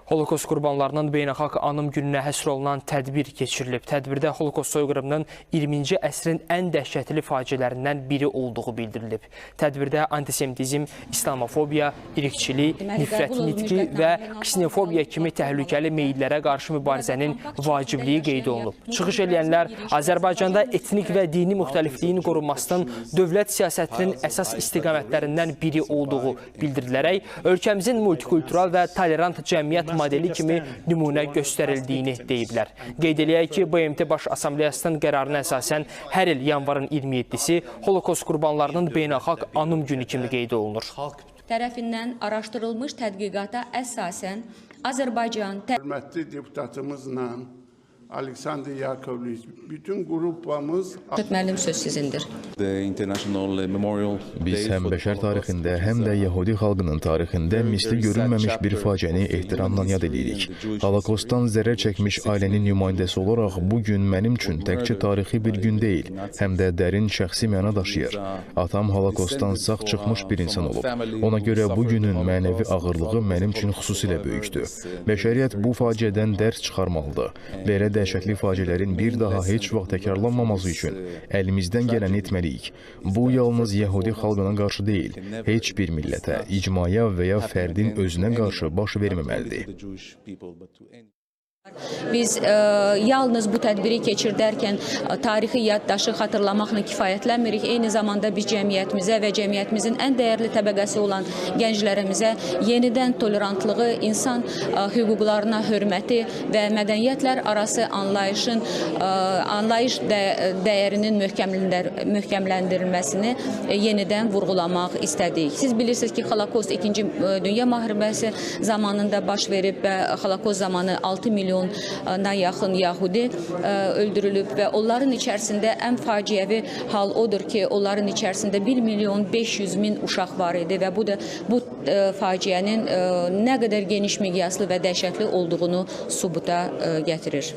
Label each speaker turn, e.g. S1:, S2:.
S1: Holokost qurbanlarının beynəlxalq anım gününə həsr olunan tədbir keçirilib. Tədbirdə Holokost soyqırımının 20-ci əsrin ən dəhşətli faciələrindən biri olduğu bildirilib. Tədbirdə antisemitizm, islamofobiya, irqçilik, nifrət nitqi və ksenofobiya kimi təhlükəli meyillərə qarşı mübarizənin vacibliyi qeyd olunub. Çıxış edənlər Azərbaycanda etnik və dini müxtəlifliyin qorunmasının dövlət siyasətinin əsas istiqamətlərindən biri olduğu bildirilərək, ölkəmizin multikultural və tolerant cəmiyyət modeli kimi nümunə göstərildiyini deyiblər. Qeyd eləyək ki, BMT Baş Assambleyasının qərarına əsasən hər il yanvarın 27-si Holokost qurbanlarının beynəlxalq anım günü kimi qeyd olunur.
S2: Tərəfindən araşdırılmış tədqiqata əsasən Azərbaycan
S3: hörmətli deputatımızla Aleksandr Yakovleviç, bütün qrupamız...
S2: Müəllim, söz sizindir.
S4: Biz həm bəşər tarixində, həm də Yəhudi xalqının tarixində misli görünməmiş bir faciəni ehtiramla yad edirik. Holokostdan zərər çəkmiş ailənin nümayəndəsi olaraq bu gün mənim üçün təkcə tarixi bir gün deyil, həm də dərin şəxsi məna daşıyır. Atam Holokostdan sağ çıxmış bir insan olub. Ona görə bu günün mənəvi ağırlığı mənim üçün xüsusilə böyükdür. Bəşəriyyət bu faciədən dərs çıxarmalıdır. Belə dəhşətli faciələrin bir daha heç vaxt təkrarlanmaması üçün əlimizdən gələni etməliyik. Bu yalnız Yəhudi xalqına qarşı deyil, heç bir millətə, icmaya və ya fərdin özünə qarşı baş verməməlidir.
S2: Biz yalnız bu tədbiri keçirdərkən tarixi yaddaşı xatırlamaqla kifayətlənmirik. Eyni zamanda biz cəmiyyətimizə və cəmiyyətimizin ən dəyərli təbəqəsi olan gənclərimizə yenidən tolerantlığı, insan hüquqlarına hörməti və mədəniyyətlər arası anlayış dəyərinin möhkəmləndirilməsini yenidən vurğulamaq istədik. Siz bilirsiniz ki, Holokost 2-ci Dünya müharibəsi zamanında baş verib və Holokost zamanı 6 milyona yaxın Yahudi öldürülüb və onların içərisində ən faciəvi hal odur ki, onların içərisində 1.500.000 uşaq var idi və bu faciənin nə qədər geniş miqyaslı və dəhşətli olduğunu sübuta gətirir.